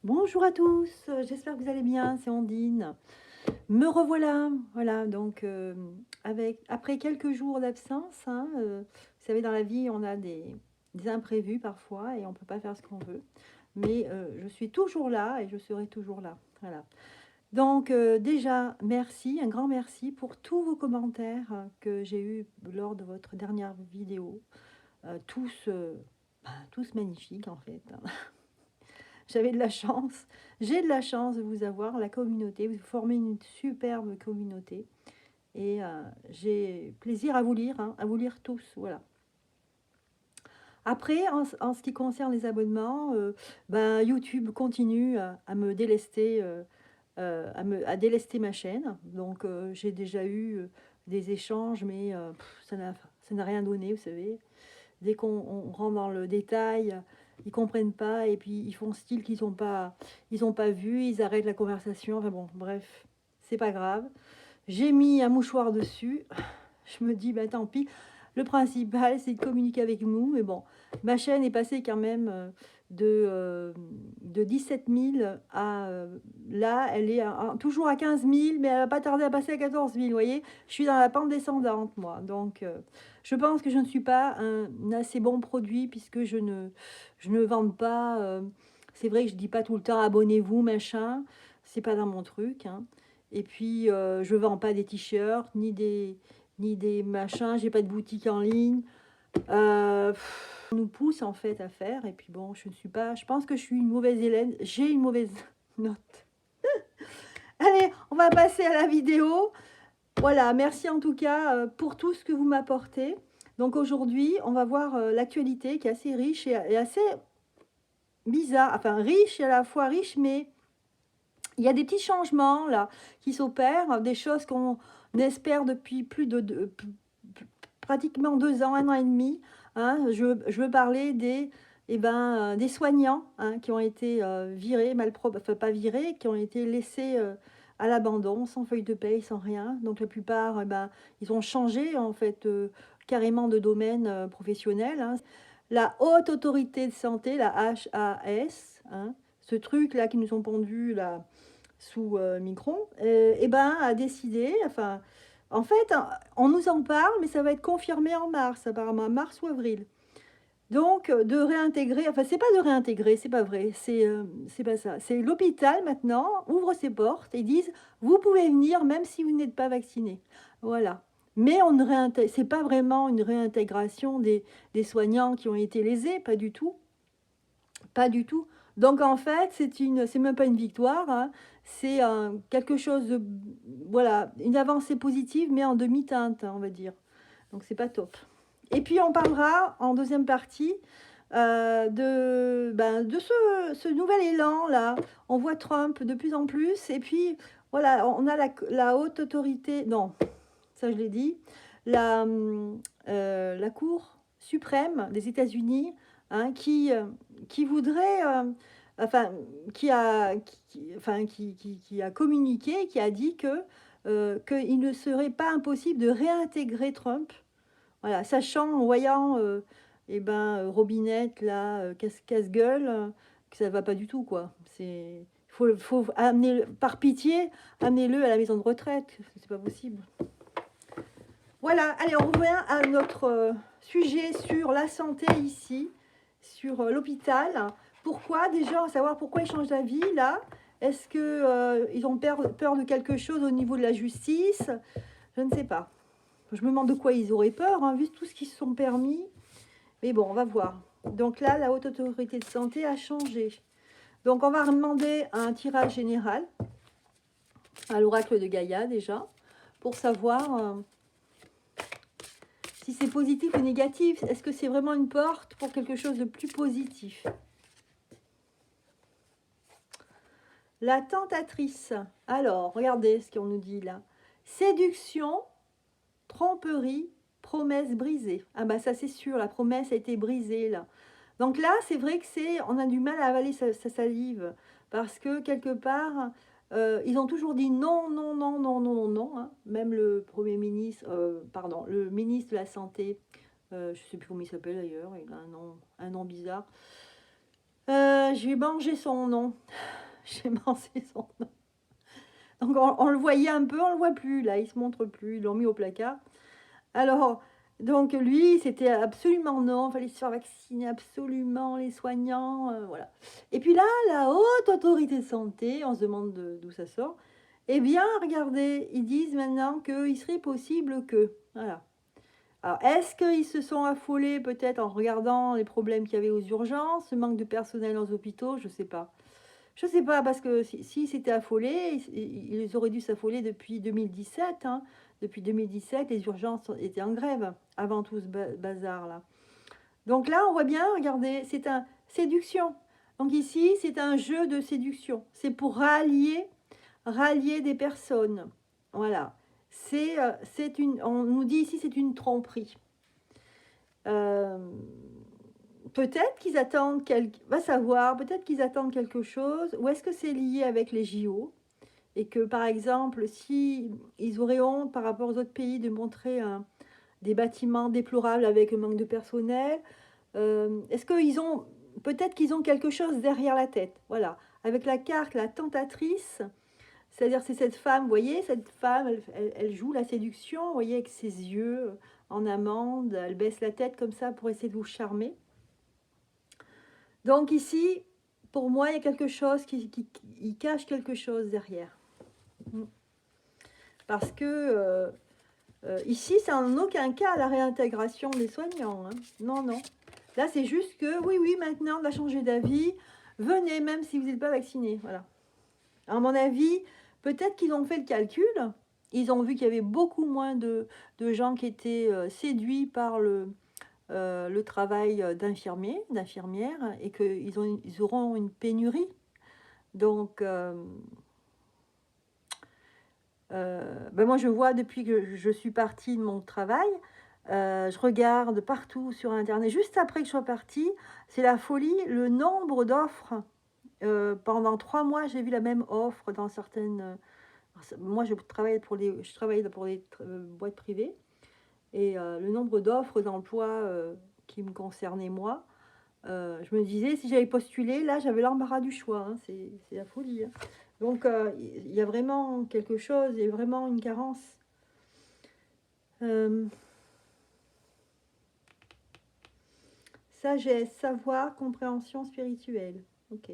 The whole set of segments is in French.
Bonjour à tous, j'espère que vous allez bien, c'est Ondine. Me revoilà, voilà, donc après quelques jours d'absence, hein, vous savez, dans la vie, on a des imprévus parfois et on ne peut pas faire ce qu'on veut. Mais je suis toujours là et je serai toujours là. Voilà. Donc déjà, merci, un grand merci pour tous vos commentaires que j'ai eus lors de votre dernière vidéo. Tous magnifiques en fait, hein. J'avais de la chance, j'ai de la chance de vous avoir, la communauté, vous formez une superbe communauté et j'ai plaisir à vous lire tous, voilà. Après, en ce qui concerne les abonnements, YouTube continue à me délester, à délester ma chaîne. Donc j'ai déjà eu des échanges, mais ça n'a rien donné, vous savez. Dès qu'on rentre dans le détail, ils comprennent pas et puis ils font style qu'ils ont pas vu, ils arrêtent la conversation. Enfin bon, bref, c'est pas grave. J'ai mis un mouchoir dessus. Je me dis, bah tant pis. Le principal, c'est de communiquer avec nous. Mais bon, ma chaîne est passée quand même de 17 000 à là, elle est toujours à 15 000, mais elle va pas tarder à passer à 14 000. Vous voyez, je suis dans la pente descendante, moi. Donc, je pense que je ne suis pas un assez bon produit puisque je ne vends pas. C'est vrai que je dis pas tout le temps abonnez-vous, machin. C'est pas dans mon truc, hein. Et puis, je vends pas des t-shirts ni des machins. J'ai pas de boutique en ligne. On nous pousse en fait à faire. Et puis bon, je ne suis pas. Je pense que je suis une mauvaise élève. J'ai une mauvaise note. Allez, on va passer à la vidéo. Voilà, merci en tout cas pour tout ce que vous m'apportez. Donc aujourd'hui, on va voir l'actualité qui est assez riche et assez bizarre. Enfin, riche et à la fois riche, mais il y a des petits changements là qui s'opèrent, des choses qu'on espère depuis pratiquement 2 ans, 1 an et demi. Hein. Je veux parler des soignants, hein, qui ont été virés, enfin pas virés, qui ont été laissés à l'abandon, sans feuille de paye, sans rien. Donc la plupart, ils ont changé en fait carrément de domaine professionnel. Hein. La Haute Autorité de Santé, la HAS, hein, ce truc là qui nous ont pondu là sous micron, a décidé, enfin, en fait, on nous en parle, mais ça va être confirmé en mars, apparemment, mars ou avril. Donc, de réintégrer, enfin, c'est pas de réintégrer, c'est pas vrai, c'est pas ça. C'est l'hôpital maintenant ouvre ses portes et disent, vous pouvez venir même si vous n'êtes pas vacciné. Voilà. Mais on ne réintègre, c'est pas vraiment une réintégration des soignants qui ont été lésés, pas du tout. Pas du tout. Donc en fait, c'est même pas une victoire, hein. C'est quelque chose de, voilà, une avancée positive, mais en demi-teinte, hein, on va dire. Donc c'est pas top. Et puis on parlera en deuxième partie de ce nouvel élan là. On voit Trump de plus en plus. Et puis voilà, on a la haute autorité, non, ça je l'ai dit, la Cour suprême des États-Unis, hein, qui voudrait, enfin, qui a communiqué, qui a dit qu'il ne serait pas impossible de réintégrer Trump. Voilà, sachant, en voyant, Robinette, là, casse-gueule, que ça va pas du tout, quoi. Faut amener, par pitié, amenez-le à la maison de retraite, c'est pas possible. Voilà, allez, on revient à notre sujet sur la santé ici, sur l'hôpital. Pourquoi déjà, savoir pourquoi ils changent d'avis là? Est-ce que ils ont peur de quelque chose au niveau de la justice? Je ne sais pas. Je me demande de quoi ils auraient peur, hein, vu tout ce qu'ils se sont permis. Mais bon, on va voir. Donc là, la Haute Autorité de Santé a changé. Donc on va demander un tirage général à l'oracle de Gaïa déjà, pour savoir si c'est positif ou négatif. Est-ce que c'est vraiment une porte pour quelque chose de plus positif? La tentatrice. Alors, regardez ce qu'on nous dit là. Séduction, tromperie, promesse brisée. Ah bah ça c'est sûr, la promesse a été brisée là. Donc là, c'est vrai que on a du mal à avaler sa salive. Parce que quelque part, ils ont toujours dit non, non, non, non, non, non, non. Hein. Même le Premier ministre, le ministre de la Santé, je ne sais plus comment il s'appelle d'ailleurs, il a un nom bizarre. Je vais manger son nom. j'ai pensé son nom. Donc on le voyait un peu, on le voit plus là, il se montre plus, ils l'ont mis au placard. Alors, donc lui, c'était absolument non, il fallait se faire vacciner absolument, les soignants, voilà. Et puis là, la haute autorité de santé, on se demande d'où ça sort. Eh bien, regardez, ils disent maintenant qu'il serait possible que, voilà. Alors, est-ce qu'ils se sont affolés peut-être en regardant les problèmes qu'il y avait aux urgences, le manque de personnel aux hôpitaux, je sais pas. Je sais pas, parce que si s'étaient affolés, ils auraient dû s'affoler depuis 2017, hein. Depuis 2017, les urgences étaient en grève, avant tout ce bazar-là. Donc là, on voit bien, regardez, c'est un séduction. Donc ici, c'est un jeu de séduction. C'est pour rallier des personnes. Voilà. On nous dit ici, c'est une tromperie. Euh, Peut-être qu'ils attendent va savoir, peut-être qu'ils attendent quelque chose, ou est-ce que c'est lié avec les JO et que par exemple, si ils auraient honte par rapport aux autres pays de montrer des bâtiments déplorables avec un manque de personnel, est-ce qu'ils ont, peut-être qu'ils ont quelque chose derrière la tête, voilà, avec la carte, la tentatrice, c'est-à-dire c'est cette femme, vous voyez, cette femme, elle joue la séduction, vous voyez, avec ses yeux en amande, elle baisse la tête comme ça pour essayer de vous charmer. Donc ici, pour moi, il y a quelque chose il cache quelque chose derrière. Parce que ici, c'est en aucun cas la réintégration des soignants, hein. Non, non. Là, c'est juste que, oui, maintenant, on va changer d'avis. Venez, même si vous n'êtes pas vacciné. Voilà. À mon avis, peut-être qu'ils ont fait le calcul. Ils ont vu qu'il y avait beaucoup moins de gens qui étaient séduits par le travail d'infirmières, et qu'ils auront une pénurie. Donc, moi, je vois depuis que je suis partie de mon travail, je regarde partout sur Internet. Juste après que je sois partie, c'est la folie, le nombre d'offres. Pendant 3 mois, j'ai vu la même offre dans certaines... moi, je travaille pour des boîtes privées. Et le nombre d'offres d'emploi qui me concernaient moi, je me disais, si j'avais postulé, là, j'avais l'embarras du choix, hein. C'est la folie, hein. Donc, il y a vraiment quelque chose, il y a vraiment une carence. Sagesse, savoir, compréhension spirituelle. Ok.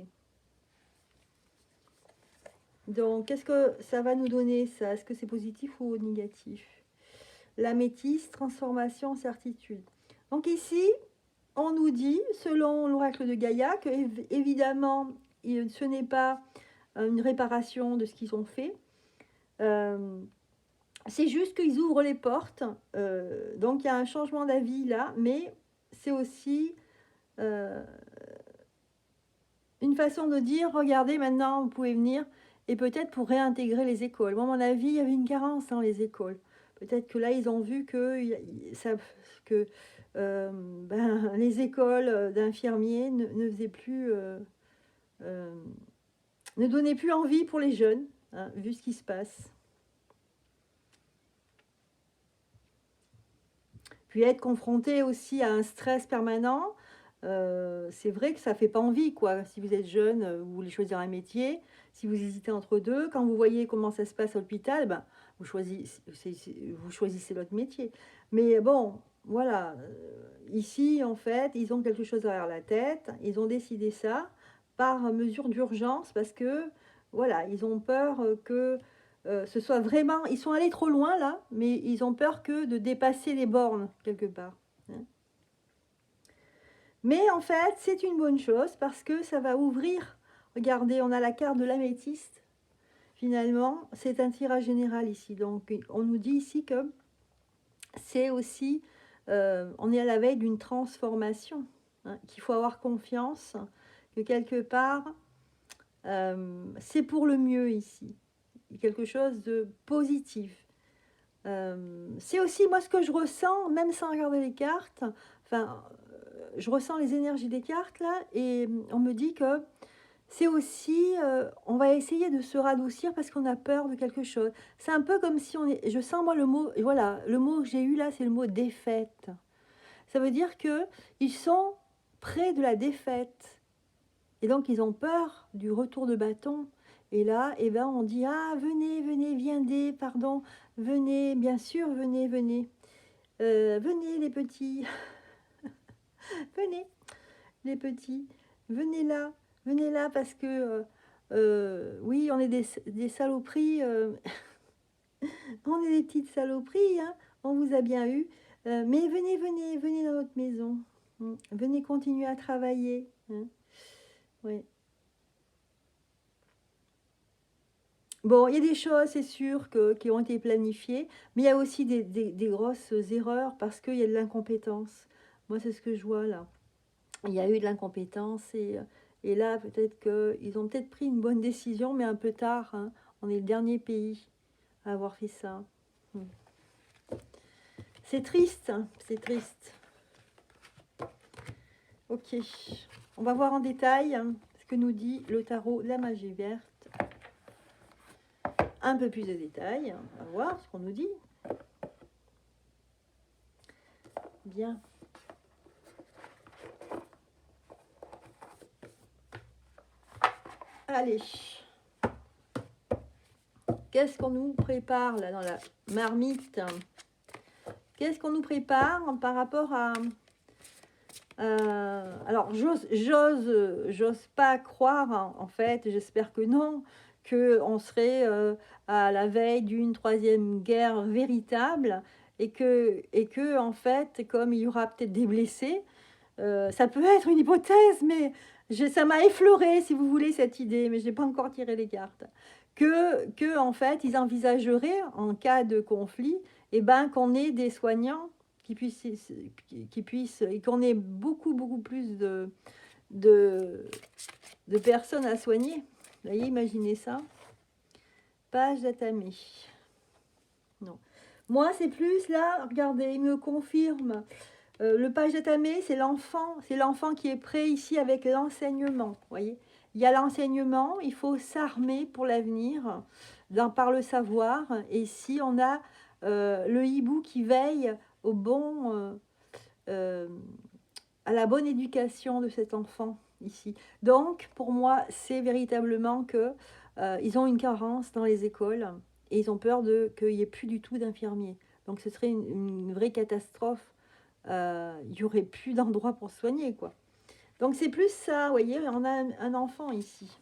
Donc, qu'est-ce que ça va nous donner, ça? Est-ce que c'est positif ou négatif? L'améthyste, transformation, certitude. Donc ici, on nous dit, selon l'oracle de Gaïa, que évidemment, ce n'est pas une réparation de ce qu'ils ont fait. C'est juste qu'ils ouvrent les portes. Donc il y a un changement d'avis là, mais c'est aussi une façon de dire, regardez, maintenant, vous pouvez venir, et peut-être pour réintégrer les écoles. Moi, à mon avis, il y avait une carence dans les écoles. Peut-être que là, ils ont vu que les écoles d'infirmiers ne faisaient plus, ne donnaient plus envie pour les jeunes, hein, vu ce qui se passe. Puis être confronté aussi à un stress permanent, c'est vrai que ça fait pas envie, quoi. Si vous êtes jeune, vous voulez choisir un métier, si vous hésitez entre deux, quand vous voyez comment ça se passe à l'hôpital, ben, vous choisissez votre métier. Mais bon, voilà, ici, en fait, ils ont quelque chose derrière la tête, ils ont décidé ça par mesure d'urgence parce que, voilà, ils ont peur que ce soit vraiment... Ils sont allés trop loin, là, mais ils ont peur que de dépasser les bornes, quelque part, hein. Mais en fait, c'est une bonne chose parce que ça va ouvrir. Regardez, on a la carte de l'améthyste. Finalement, c'est un tirage général ici. Donc, on nous dit ici que c'est aussi, on est à la veille d'une transformation, hein, qu'il faut avoir confiance, que quelque part, c'est pour le mieux ici. Quelque chose de positif. C'est aussi moi ce que je ressens, même sans regarder les cartes. Enfin, je ressens les énergies des cartes là, et on me dit que c'est aussi, on va essayer de se radoucir parce qu'on a peur de quelque chose. C'est un peu comme si je sens moi le mot, et voilà, le mot que j'ai eu là, c'est le mot défaite. Ça veut dire que ils sont près de la défaite. Et donc, ils ont peur du retour de bâton. Et là, eh ben, on dit, ah, venez, venez, viendez, pardon, venez, bien sûr, venez, venez. Venez les petits, venez les petits, venez là parce que, oui, on est des saloperies, on est des petites saloperies, hein, on vous a bien eu, mais venez, venez, venez dans notre maison, venez continuer à travailler, hein, ouais. Bon, il y a des choses, c'est sûr, qui ont été planifiées, mais il y a aussi des grosses erreurs parce qu'il y a de l'incompétence. Moi, c'est ce que je vois là. Il y a eu de l'incompétence et là, peut-être qu'ils ont peut-être pris une bonne décision, mais un peu tard, hein. On est le dernier pays à avoir fait ça. Hmm. C'est triste, hein, c'est triste. Ok, on va voir en détail ce que nous dit le tarot de la magie verte. Un peu plus de détails, on va voir ce qu'on nous dit. Bien. Allez. Qu'est-ce qu'on nous prépare là dans la marmite? Qu'est-ce qu'on nous prépare par rapport à... alors, j'ose pas croire, en fait, j'espère que non, qu'on serait à la veille d'une troisième guerre véritable et que, en fait, comme il y aura peut-être des blessés, ça peut être une hypothèse, mais ça m'a effleuré, si vous voulez, cette idée, mais je n'ai pas encore tiré les cartes. Que, en fait, ils envisageraient, en cas de conflit, eh ben, qu'on ait des soignants qui puissent et qu'on ait beaucoup, beaucoup plus de, de personnes à soigner. Vous voyez, imaginez ça. Page d'atamé. Non. Moi, c'est plus là, regardez, il me confirme. Le page d'atamé, c'est l'enfant qui est prêt ici avec l'enseignement. Voyez, il y a l'enseignement, il faut s'armer pour l'avenir, par le savoir. Et ici, on a le hibou qui veille au bon, à la bonne éducation de cet enfant ici. Donc, pour moi, c'est véritablement que ils ont une carence dans les écoles et ils ont peur qu'il n'y ait plus du tout d'infirmiers. Donc, ce serait une vraie catastrophe. Il n'y aurait plus d'endroit pour soigner, quoi. Donc, c'est plus ça, vous voyez, on a un enfant ici.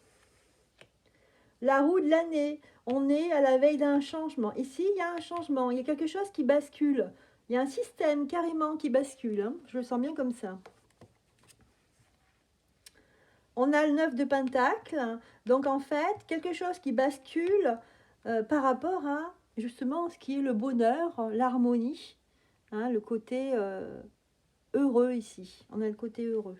La roue de l'année, on est à la veille d'un changement. Ici, il y a un changement, il y a quelque chose qui bascule. Il y a un système carrément qui bascule, hein. Je le sens bien comme ça. On a le 9 de Pentacle, donc en fait, quelque chose qui bascule par rapport à justement ce qui est le bonheur, l'harmonie, hein, le côté heureux ici. On a le côté heureux.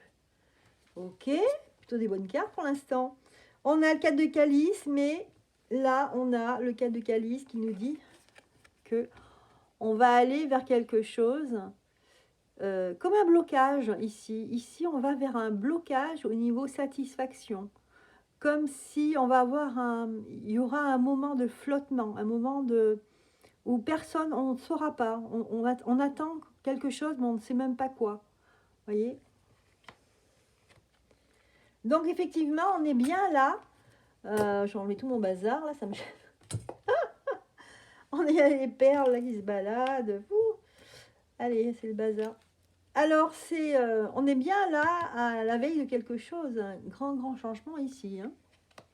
Ok, plutôt des bonnes cartes pour l'instant. On a le 4 de calice, mais là, on a le 4 de calice qui nous dit que on va aller vers quelque chose comme un blocage ici. Ici, on va vers un blocage au niveau satisfaction. Comme si on va avoir il y aura un moment de flottement, un moment où personne, on ne saura pas. On attend quelque chose, mais on ne sait même pas quoi. Voyez? Donc, effectivement, on est bien là. J'ai enlevé tout mon bazar, là, ça me... On est les perles là, qui se baladent. Ouh. Allez, c'est le bazar. Alors, on est bien là, à la veille de quelque chose. Un grand, grand changement ici, hein,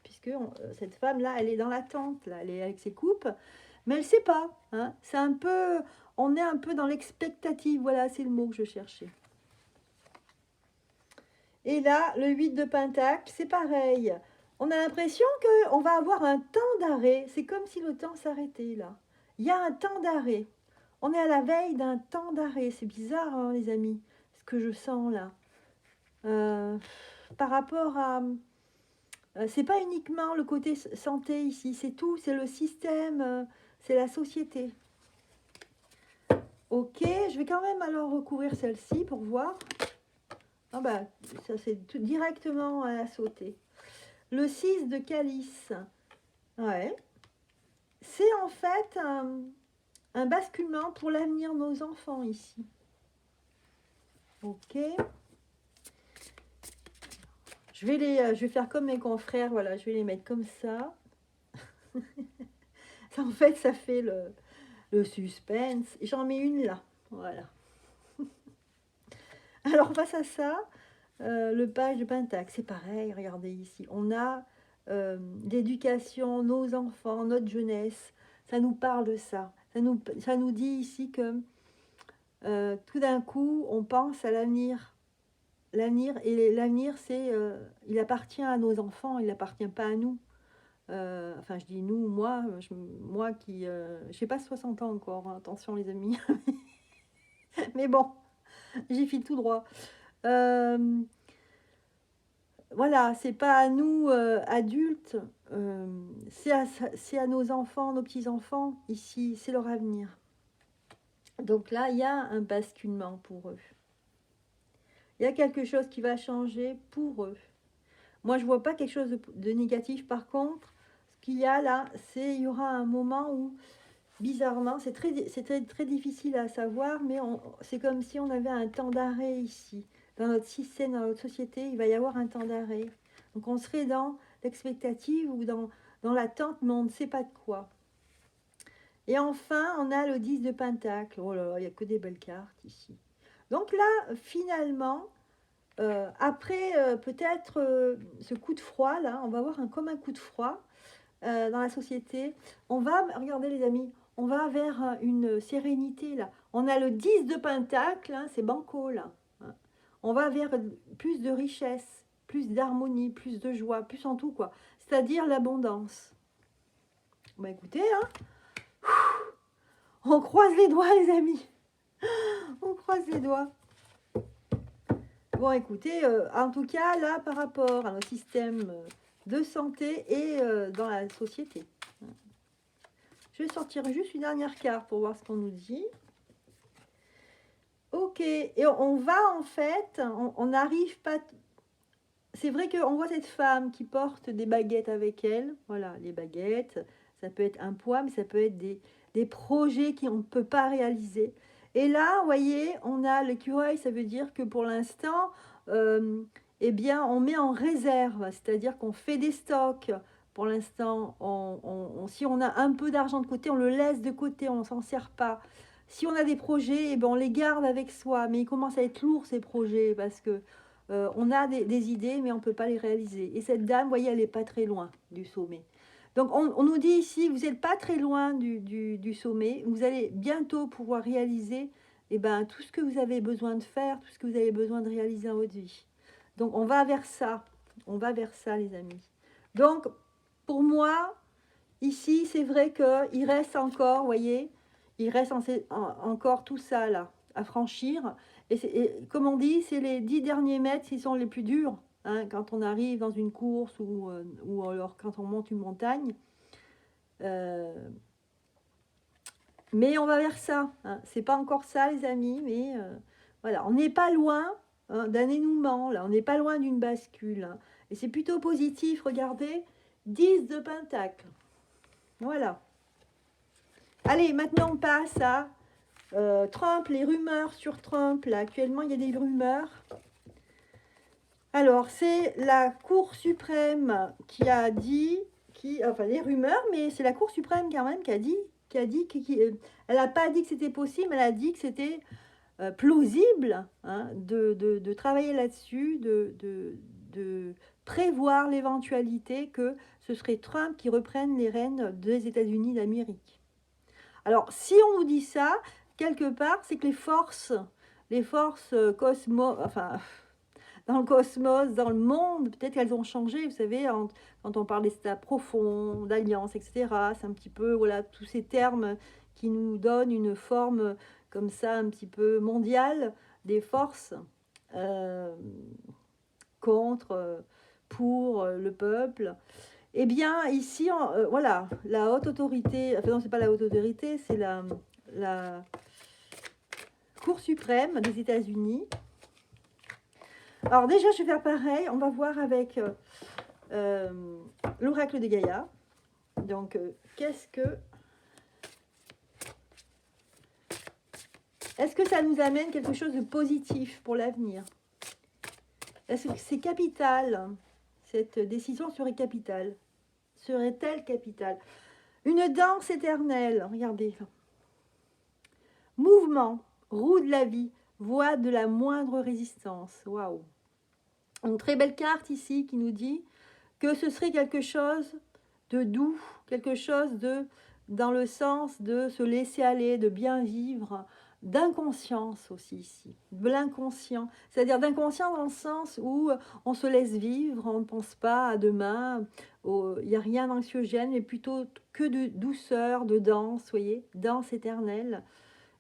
puisque cette femme-là, elle est dans l'attente, là, elle est avec ses coupes, mais elle ne sait pas. Hein, c'est un peu... On est un peu dans l'expectative. Voilà, c'est le mot que je cherchais. Et là, le 8 de Pentacle, c'est pareil. On a l'impression qu'on va avoir un temps d'arrêt. C'est comme si le temps s'arrêtait là. Il y a un temps d'arrêt. On est à la veille d'un temps d'arrêt. C'est bizarre, hein, les amis, ce que je sens là. Par rapport à... c'est pas uniquement le côté santé ici, c'est tout. C'est le système, c'est la société. Ok, je vais quand même alors recouvrir celle-ci pour voir. Ah bah, ça c'est tout directement à la sauter. Le 6 de calice, ouais. C'est en fait un basculement pour l'avenir de nos enfants ici. Ok. Je je vais faire comme mes confrères, voilà, je vais les mettre comme ça. En fait, ça fait le suspense. J'en mets une là, voilà. Alors face à ça, le page de Pentacle, c'est pareil, regardez ici. On a l'éducation, nos enfants, notre jeunesse, ça nous parle de ça. Ça nous dit ici que tout d'un coup, on pense à l'avenir. L'avenir, c'est, il appartient à nos enfants, il n'appartient pas à nous. Enfin, je dis nous, moi qui, j'ai pas 60 ans encore, hein, attention les amis. Mais bon, j'y file tout droit. Euh, voilà, c'est pas à nous, adultes, c'est à nos enfants, nos petits-enfants, ici, c'est leur avenir. Donc là, il y a un basculement pour eux. Il y a quelque chose qui va changer pour eux. Moi, je vois pas quelque chose de négatif. Par contre, ce qu'il y a là, il y aura un moment où, bizarrement, c'est très difficile à savoir, mais c'est comme si on avait un temps d'arrêt ici. Dans notre système, dans notre société, il va y avoir un temps d'arrêt. Donc on serait dans l'expectative ou dans l'attente, mais on ne sait pas de quoi. Et enfin, on a le 10 de Pentacle. Oh là là, il n'y a que des belles cartes ici. Donc là, finalement, après peut-être ce coup de froid, là, on va avoir comme un coup de froid dans la société. On va, regardez les amis, on va vers une sérénité, là. On a le 10 de Pentacle, hein, c'est banco, là. Hein. On va vers plus de richesse, plus d'harmonie, plus de joie, plus en tout, quoi. C'est-à-dire l'abondance. Bah écoutez, hein, on croise les doigts, les amis. On croise les doigts. Bon, écoutez, en tout cas, là, par rapport à notre système de santé et dans la société. Je vais sortir juste une dernière carte pour voir ce qu'on nous dit. Ok, et on va en fait, on n'arrive pas... C'est vrai qu'on voit cette femme qui porte des baguettes avec elle. Voilà, les baguettes, ça peut être un poids, mais ça peut être des projets qu'on ne peut pas réaliser. Et là, vous voyez, on a l'écureuil, ça veut dire que pour l'instant, eh bien, on met en réserve, c'est-à-dire qu'on fait des stocks. Pour l'instant, si on a un peu d'argent de côté, on le laisse de côté, on ne s'en sert pas. Si on a des projets, eh ben, on les garde avec soi, mais ils commencent à être lourds ces projets parce que on a des idées, mais on ne peut pas les réaliser. Et cette dame, vous voyez, elle n'est pas très loin du sommet. Donc, on nous dit ici, vous n'êtes pas très loin du sommet. Vous allez bientôt pouvoir réaliser tout ce que vous avez besoin de faire, tout ce que vous avez besoin de réaliser dans votre vie. Donc, on va vers ça. On va vers ça, les amis. Donc, pour moi, ici, c'est vrai qu'il reste encore, vous voyez, il reste encore tout ça, là, à franchir. Et comme on dit, c'est les 10 derniers mètres qui sont les plus durs, hein, quand on arrive dans une course ou alors quand on monte une montagne. Mais on va vers ça. Hein. C'est pas encore ça, les amis, mais voilà, on n'est pas loin d'un énouement, là. On n'est pas loin d'une bascule. Hein. Et c'est plutôt positif, regardez, 10 de Pentacle. Voilà. Allez, maintenant on passe à Trump, les rumeurs sur Trump. Là, actuellement, il y a des rumeurs. Alors, c'est la Cour suprême qui a dit, enfin les rumeurs, mais c'est la Cour suprême quand même qui a dit elle n'a pas dit que c'était possible, elle a dit que c'était plausible hein, de travailler là-dessus, de prévoir l'éventualité que ce serait Trump qui reprenne les rênes des États-Unis d'Amérique. Alors, si on nous dit ça, quelque part, c'est que les forces enfin, dans le cosmos, dans le monde, peut-être qu'elles ont changé, vous savez, quand on parle d'état profond, d'alliance, etc., c'est un petit peu, voilà, tous ces termes qui nous donnent une forme comme ça, un petit peu mondiale, des forces contre, pour le peuple. Eh bien, ici, voilà, la haute autorité, enfin non, c'est pas la haute autorité, c'est la Cour suprême des États-Unis. Alors déjà, je vais faire pareil. On va voir avec l'oracle de Gaïa. Donc, est-ce que ça nous amène quelque chose de positif pour l'avenir? Est-ce que c'est capital? cette décision serait-elle capitale? Une danse éternelle, regardez. Mouvement, roue de la vie, voie de la moindre résistance. Waouh! Une très belle carte ici qui nous dit que ce serait quelque chose de doux, quelque chose de dans le sens de se laisser aller, de bien vivre, d'inconscience aussi ici, de l'inconscient, c'est-à-dire d'inconscient dans le sens où on se laisse vivre, on ne pense pas à demain, il n'y a rien d'anxiogène, mais plutôt que de douceur, de danse, vous voyez, danse éternelle.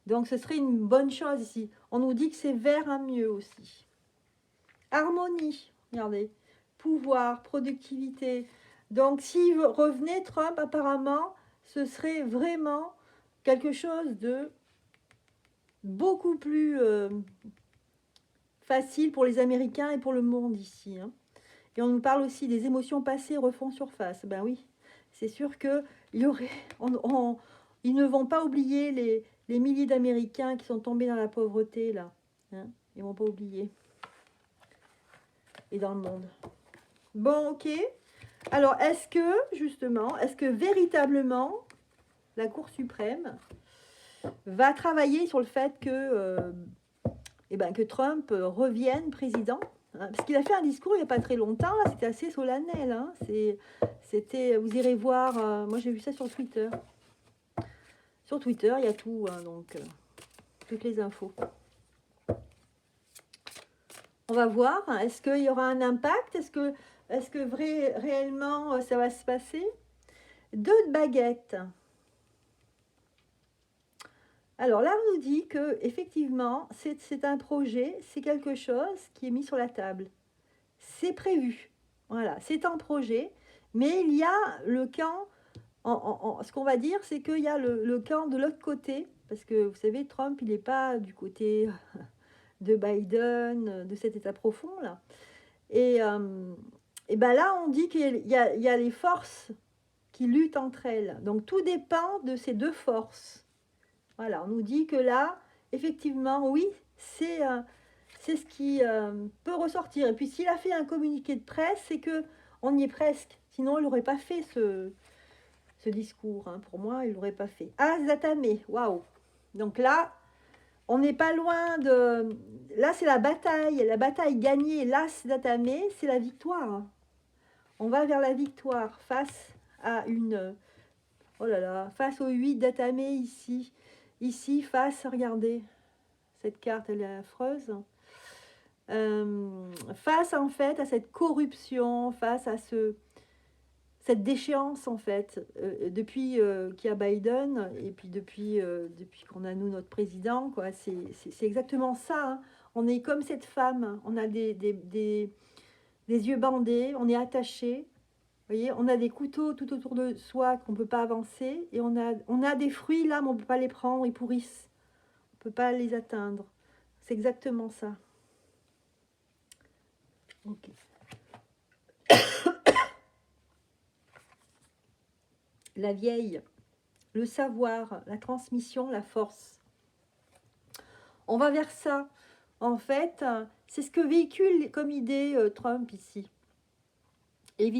Donc ce serait une bonne chose ici. On nous dit que c'est vers un mieux aussi. Harmonie, regardez, pouvoir, productivité. Donc si revenait Trump, apparemment, ce serait vraiment quelque chose de beaucoup plus facile pour les Américains et pour le monde ici. Hein. Et on nous parle aussi des émotions passées refont surface. Ben oui, c'est sûr que il y aurait, ils ne vont pas oublier les milliers d'Américains qui sont tombés dans la pauvreté là. Hein. Ils ne vont pas oublier. Et dans le monde. Bon, ok. Alors, est-ce que véritablement la Cour suprême va travailler sur le fait que Trump revienne président? Hein, parce qu'il a fait un discours il n'y a pas très longtemps, là, c'était assez solennel. Hein, c'était, vous irez voir, moi j'ai vu ça sur Twitter. Sur Twitter, il y a tout, hein, donc toutes les infos. On va voir, hein, est-ce qu'il y aura un impact? Est-ce que réellement ça va se passer? 2 de baguettes. Alors là, on nous dit que effectivement, c'est un projet, c'est quelque chose qui est mis sur la table. C'est prévu. Voilà, c'est un projet, mais il y a le camp, ce qu'on va dire, c'est qu'il y a le camp de l'autre côté, parce que vous savez, Trump, il n'est pas du côté de Biden, de cet état profond là. Et ben là, on dit qu'il y a les forces qui luttent entre elles. Donc tout dépend de ces 2 forces. Voilà, on nous dit que là, effectivement, oui, c'est ce qui peut ressortir. Et puis s'il a fait un communiqué de presse, c'est que on y est presque. Sinon, il n'aurait pas fait ce discours. Hein. Pour moi, il ne l'aurait pas fait. As d'Atamé, waouh. Donc là, on n'est pas loin de... Là, c'est la bataille gagnée. L'As d'Atamé, c'est la victoire. On va vers la victoire face à une... Oh là là, face au 8 d'Atamé ici. Ici, face, regardez, cette carte, elle est affreuse. Face, en fait, à cette corruption, face à cette déchéance, en fait, depuis qu'il y a Biden, et puis depuis qu'on a, nous, notre président, quoi, c'est exactement ça. Hein. On est comme cette femme, on a des yeux bandés, on est attaché. Vous voyez, on a des couteaux tout autour de soi qu'on ne peut pas avancer, et on a des fruits là, mais on ne peut pas les prendre, ils pourrissent. On ne peut pas les atteindre. C'est exactement ça. Ok. La vieille, le savoir, la transmission, la force. On va vers ça. En fait, c'est ce que véhicule comme idée Trump ici. Il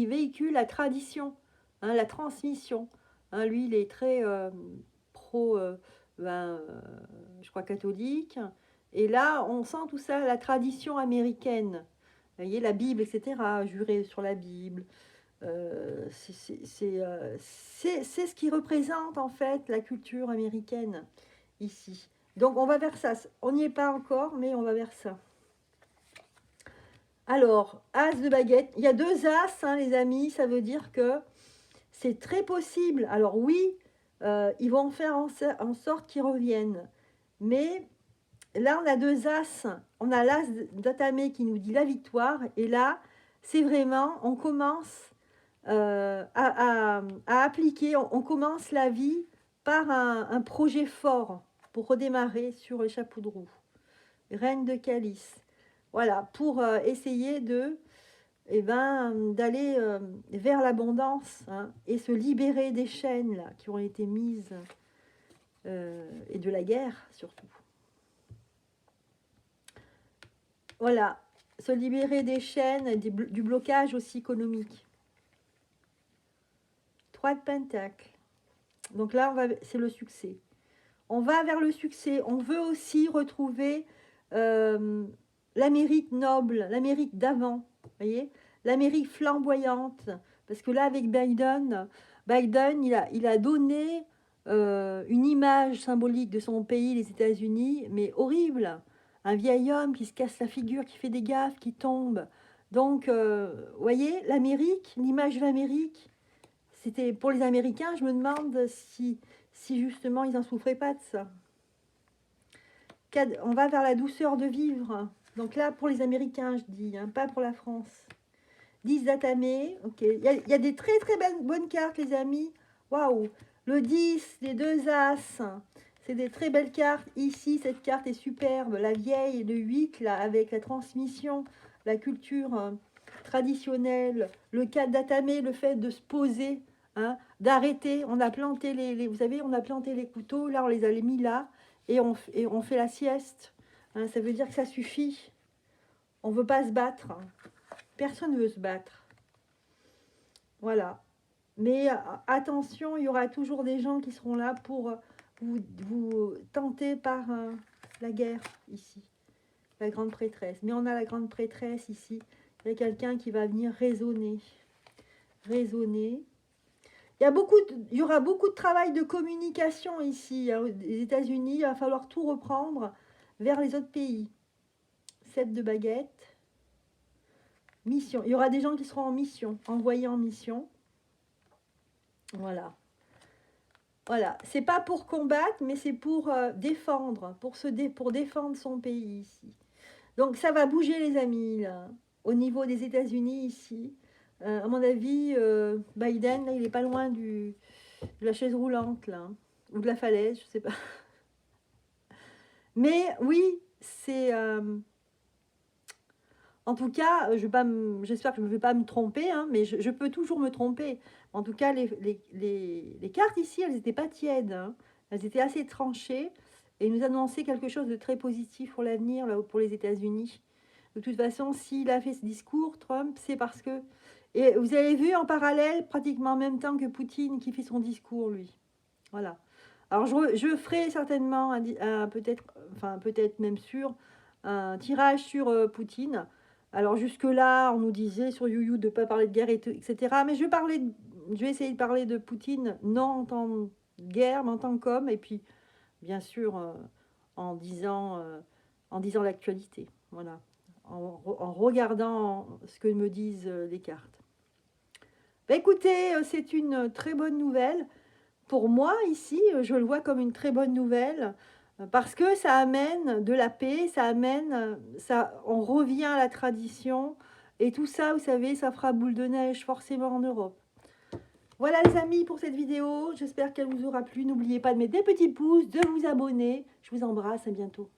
véhicule la tradition, hein, la transmission. Hein, lui, il est très pro, je crois, catholique. Et là, on sent tout ça, la tradition américaine. Vous voyez, la Bible, etc., jurer sur la Bible. C'est ce qui représente, en fait, la culture américaine, ici. Donc, on va vers ça. On n'y est pas encore, mais on va vers ça. Alors, As de baguette. Il y a 2 As, hein, les amis. Ça veut dire que c'est très possible. Alors oui, ils vont faire en sorte qu'ils reviennent. Mais là, on a 2 As. On a l'As d'Atamé qui nous dit la victoire. Et là, c'est vraiment, on commence à appliquer, on commence la vie par un projet fort pour redémarrer sur le chapeau de roue. Reine de calice. Voilà, pour essayer d'aller vers l'abondance, hein, et se libérer des chaînes là, qui ont été mises, et de la guerre surtout. Voilà, se libérer des chaînes, et du blocage aussi économique. 3 de Pentacles. Donc là, c'est le succès. On va vers le succès. On veut aussi retrouver l'Amérique noble, l'Amérique d'avant. Vous voyez, l'Amérique flamboyante. Parce que là, avec Biden, il a donné une image symbolique de son pays, les États-Unis, mais horrible. Un vieil homme qui se casse la figure, qui fait des gaffes, qui tombe. Donc, vous voyez, l'Amérique, l'image de l'Amérique, c'était pour les Américains, je me demande si justement ils n'en souffraient pas de ça. On va vers la douceur de vivre. Donc là, pour les Américains, je dis, hein, pas pour la France. 10 d'Atamé, ok. Il y a des très très bonnes cartes, les amis. Waouh. Le 10, les 2 As, c'est des très belles cartes. Ici, cette carte est superbe. La vieille, le 8, là, avec la transmission, la culture traditionnelle. Le 4 d'Atamé, le fait de se poser, hein, d'arrêter. On a planté vous savez, on a planté les couteaux. Là, on les a mis là. Et on fait la sieste. Hein, ça veut dire que ça suffit. On ne veut pas se battre. Personne ne veut se battre. Voilà. Mais attention, il y aura toujours des gens qui seront là pour vous tenter par la guerre ici. La grande prêtresse. Mais on a la grande prêtresse ici. Il y a quelqu'un qui va venir raisonner. Raisonner. Il y aura beaucoup de travail de communication ici. Aux États-Unis, il va falloir tout reprendre vers les autres pays. 7 de baguette. Mission. Il y aura des gens qui seront en mission, envoyés en mission. Voilà. Voilà. C'est pas pour combattre, mais c'est pour défendre, pour défendre son pays ici. Donc ça va bouger, les amis, là, au niveau des États-Unis ici. À mon avis, Biden, là, il n'est pas loin de la chaise roulante, là, ou de la falaise, je sais pas. Mais oui, c'est... en tout cas, j'espère que je ne vais pas me tromper, hein, mais je peux toujours me tromper. En tout cas, les cartes ici, elles n'étaient pas tièdes. Hein. Elles étaient assez tranchées et nous annonçaient quelque chose de très positif pour l'avenir, là, pour les États-Unis. De toute façon, s'il a fait ce discours, Trump, c'est parce que... Et vous avez vu en parallèle, pratiquement en même temps que Poutine qui fait son discours, lui. Voilà. Alors, je ferai certainement, peut-être même sûr, un tirage sur Poutine. Alors, jusque-là, on nous disait sur YouYou de ne pas parler de guerre, etc. Mais je vais essayer de parler de Poutine, non en tant que guerre, mais en tant qu'homme. Et puis, bien sûr, en disant l'actualité. Voilà. En regardant ce que me disent les cartes. Bah, écoutez, c'est une très bonne nouvelle. Pour moi, ici, je le vois comme une très bonne nouvelle parce que ça amène de la paix, on revient à la tradition et tout ça, vous savez, ça fera boule de neige forcément en Europe. Voilà les amis pour cette vidéo, j'espère qu'elle vous aura plu. N'oubliez pas de mettre des petits pouces, de vous abonner. Je vous embrasse, à bientôt.